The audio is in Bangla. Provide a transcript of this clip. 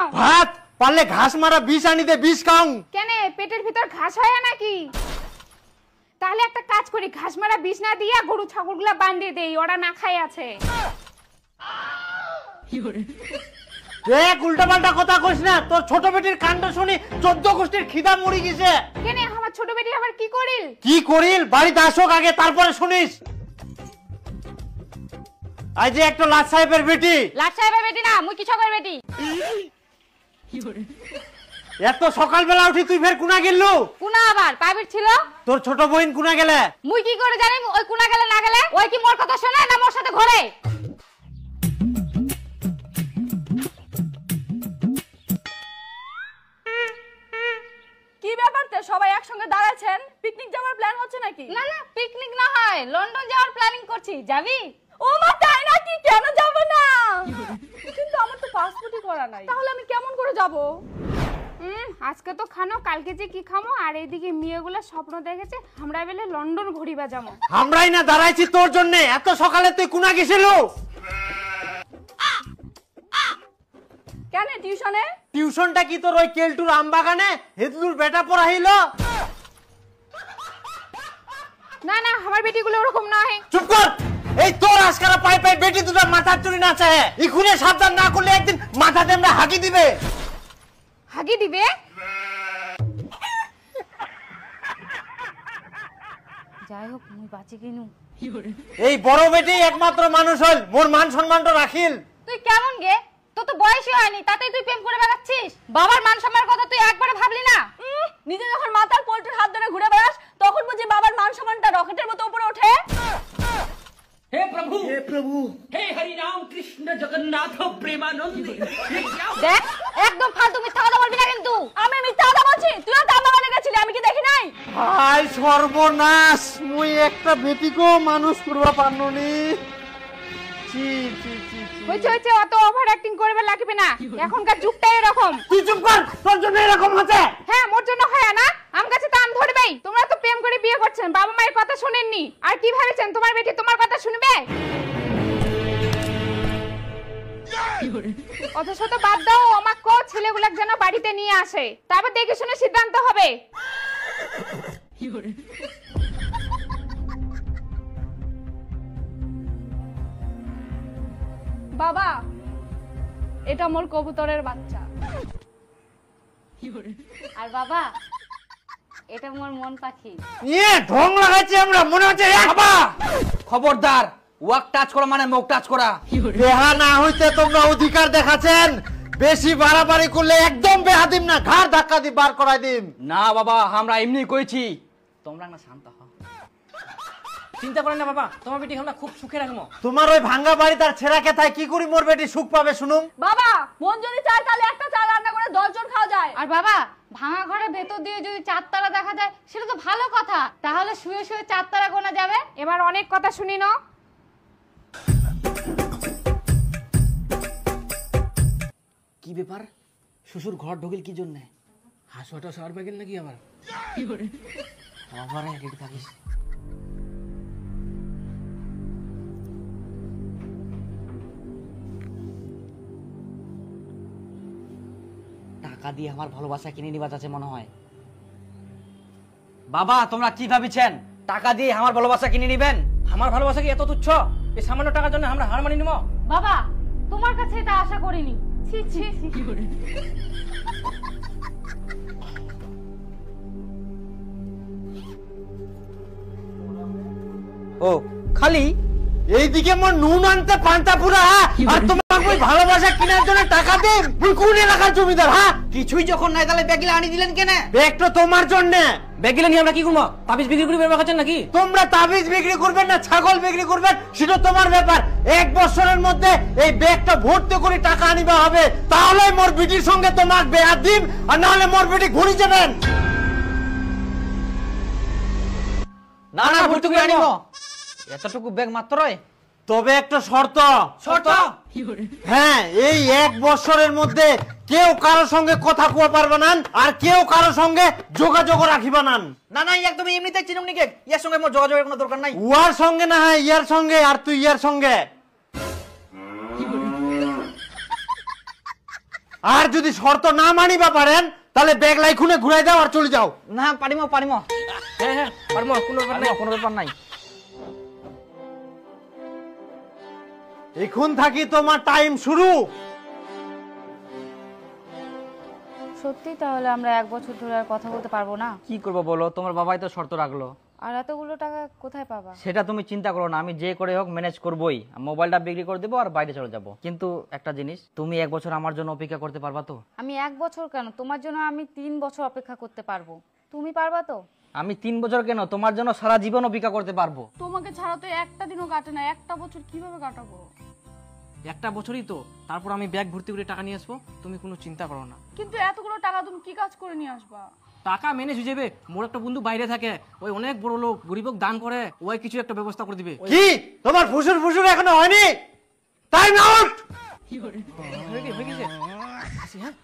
ভাত পারলে ঘাস মারা বিষ আনি দে, বিষ খাও। কেন পেটের ভিতর ঘাস হয় নাকি? তাহলে একটা কাজ করি, ঘাস মারা বিষ না দিয়া গরু ছাগলগুলা বাঁধিয়ে দেই, ওরা না খাই আছে। দেখ উল্টা পাল্টা কথা কইস না, তোর ছোট বেটির কাণ্ড শুনি 14 গোষ্ঠীর খিদা মরি গেছে। কেন আমার ছোট বেটি আবার কি করিল? কি করিল বাড়িতে আসুক আগে, তারপরে শুনিস। আজ যে একটা লাট সাহেবের বেটি। লাট সাহেবের বেটি না, মুই কৃষকের বেটি। এত সকালবেলা উঠি তুই ফের কুনা গেললু? কুনা আবার প্রাইভেট ছিল। তোর ছোট বোন কুনা গেলে? মুই কি করে জানি ওই কুনা গেলে না গেলে? ওই কি মোর কথা শুনে না মোর সাথে ঘরে? কি ব্যাপারতে সবাই একসঙ্গে দাঁড়াচ্ছেন? পিকনিক যাওয়ার প্ল্যান হচ্ছে নাকি? না না পিকনিক না হয়, লন্ডন যাওয়ার প্ল্যানিং করছি। যাবি? ও মা তাই নাকি? কেন যাব না? কিন্তু আমার তো পাসপোর্টই করা নাই, তাহলে আমি কেমন করে যাব? আজকে তো খানো, কালকে যে কি খামো। আর এইদিকে মেয়েগুলো স্বপ্ন দেখেছে আমরা বেলে লন্ডন ঘুরিবা যাবো। আমরাই না দাঁড়াইছি তোর জন্য। এত সকালে তুই কুনা গেছিলু? কেন টিউশনে? টিউশনটা কি তোর ওই কেলটুর আমবাগানে হেদলুর বেটা পড়াইল? না না আমার বেটিগুলো ওরকম নয়। চুপ কর। এই তোর আজকারা পাই পাই বেটি দুটো মাথার চুরি নাচে। ইখুনে সাবধান না করলে একদিন মাথাতে আমরা হাগি দিবে। হাগি দিবে? যাই হোক মুই বাঁচি কিনু। এই বড় বেটি একমাত্র মানুষ হল, মোর মান সম্মানটা রাখিল। তুই কেমন গে? তোর তো বয়সই হয়নি, তাতেই তুই প্রেম করে বেড়াচ্ছিস। বাবার মান সম্মানের কথা তুই একবারে ভাবলি না? নিজে যখন মাথার পোল্ট্রির হাত ধরে ঘুরে বেড়াস তখন বুঝি বাবার মান সম্মানটা রকেটের মতো উপরে ওঠে। हे प्रभु हे हरि राम कृष्ण जगन्नाथ प्रेमानंद। দেখ একদম ফালতু মিথ্যা কথা বলবি না কিন্তু। আমি মিথ্যা কথা বলছি? তুইও তো আমার মানে গেছিলি, আমি কি দেখি নাই? হাই সর্বনাশ, মুই একটা বেটিকেও মানুষ করবা পারনুনি। চি চি চি চি। হইছে হইছে, অত ওভার অ্যাক্টিং করবে লাগবে না, এখনকার যুগটাই এরকম। তুই চুপ কর, তোর জন্য এরকম হচ্ছে। হ্যাঁ মোর জন্য হয় না, আম গাছে তো আম ধরবেই। তোমরা তো প্রেম করে বিয়ে করছেন, বাবা মায়ের কথা শুনেননি। আর কি ভেবেছেন তোমার বেটি তোমার কথা শুনবে? অথচ তো বাদ দাও, আমাকে ছেলেগুলোকে যেন বাড়িতে নিয়ে আসে, তারপর দেখে শুনে সিদ্ধান্ত হবে। বাবা এটা মোর কবুতরের বাচ্চা। আর বাবা এটা মোর মন পাখি। নিয়ে ঢং লাগাইছি আমরা, মনে হচ্ছে বাবা। খবরদার, ওয়াক টাচ করা মানে মুখ টাচ করা। বেহা না হইতে তোমরা অধিকার দেখাচ্ছেন, বেশি বাড়াবাড়ি করলে একদম বেহা দিম না, ঘাড় ধাক্কা দি বার করাই দিম। না বাবা, আমরা এমনি কইছি, তোমরা না শান্ত হও। চিন্তা করেন না বাবা, তোমার বেটি আমরা খুব সুখে রাখবো। তোমার ওই ভাঙ্গা বাড়ি তার ছেঁড়া কেথায় কি করি মোর বেটি সুখ পাবে শুনুম? বাবা মন যদি চায় তাহলে একটা চা রান্না করে 10 জন খাওয়া যায়। আর বাবা ভাঙা ঘরের ভেতর দিয়ে যদি চারতারা দেখা যায় সেটা তো ভালো কথা, তাহলে শুয়ে শুয়ে চারতারা গোনা যাবে। এবার অনেক কথা শুনি না। কি ব্যাপার, শ্বশুর ঘর ঢুকিল কি জন্য? হাসুয়াটা সার পাইল নাকি আবার? কি করে আবার রেডি থাকিস। টাকা দিয়ে আমার ভালোবাসা কিনে নিবা যাচ্ছে মনে হয়। বাবা তোমরা কি ভাবিছেন টাকা দিয়ে আমার ভালোবাসা কিনে নিবেন? আমার ভালোবাসা কি এত তুচ্ছ? এই সামান্য টাকার জন্য আমরা হার মানি নিব? বাবা তোমার কাছে এটা আশা করিনি। ছি ছি। কি করে ও খালি এইদিকে মোর নুন আনতে পান্তা পুরা, আর তোমার ওই ভালোবাসা কেনার জন্য টাকা দিম? তুই কোন এলাকার জমিদার? হ্যাঁ কিছুই যখন নাই তাহলে ব্যাগিলা আনি দিলেন কেন? ব্যাগটা তোমার জন্য। ব্যাগিলা নিয়ে আমরা কি করবো? তাবিজ বিক্রি করে ব্যবহার করছেন নাকি? তোমরা তাবিজ বিক্রি করবেন না ছাগল বিক্রি করবেন সেটা তোমার ব্যাপার। 1 বছরের মধ্যে এই ব্যাগটা ভর্তি করে টাকা আনিবা হবে, তাহলে মোর বিটির সঙ্গে তোমার বিয়া দিম, আর নাহলে মোর বিটি ঘুরি যাবেন। না না ভর্তি করে আনিব। এতটুকু ব্যাগ মাত্রই। তবে একটা শর্ত। শর্ত? হ্যাঁ, এই 1 বছরের মধ্যে কেউ কারো সঙ্গে কথা কওয়া পারবে না, আর কেউ কারো সঙ্গে যোগাযোগ রাখিবা না। না না একদম এমনিতে চিনুম নিকে, ইয়ার সঙ্গে মোর যোগাযোগের কোনো দরকার নাই। উয়ার সঙ্গে না হয় ইয়ার সঙ্গে, আর তুই ইয়ার সঙ্গে। আর যদি শর্ত না মানিবা পারেন তাহলে ব্যাগ লাইখুনে ঘুরাই দাও আর চলে যাও। না পারিমো পারিমো, হ্যাঁ হ্যাঁ পারমো, কোনো ব্যাপার নাই, কোনো ব্যাপার নাই। এখন থাকি তোমার টাইম শুরু। সত্যি তাহলে আমরা 1 বছর ধরে আর কথা বলতে পারবো না? কি করবো বলো, তোমার বাবাই তো শর্ত রাখলো। আর এতগুলো টাকা কোথায় পাবা? সেটা তুমি চিন্তা করো না, আমি যে করে হোক ম্যানেজ করবোই। মোবাইলটা বিক্রি করে দেবো আর বাইরে চলে যাব। কিন্তু একটা জিনিস, তুমি 1 বছর আমার জন্য অপেক্ষা করতে পারবা তো? আমি 1 বছর কেন, তোমার জন্য আমি 3 বছর অপেক্ষা করতে পারবো। তুমি পারবা তো? আমি 3 বছর কেন, তোমার জন্য সারা জীবন অপেক্ষা করতে পারবো। তোমাকে ছাড়া তো একটা দিনও কাটে না, একটা বছর কিভাবে কাটাবো? একটা বছরই তো, তারপর আমি ব্যাগ ভর্তি করে টাকা নিয়ে আসবো, তুমি কোনো চিন্তা করো না। কিন্তু এতগুলো টাকা তুমি কি কাজ করে নিয়ে আসবা? টাকা ম্যানেজ হয়ে যাবে। মোর একটা বন্ধু বাইরে থাকে, ওই অনেক বড় লোক, গরিবক দান করে, ওই কিছু একটা ব্যবস্থা করে দিবে। কি তোমার ফুসুর ফুসুর এখনো হয়নি? Time out. হয়ে গেছে। আসি, হ্যাঁ।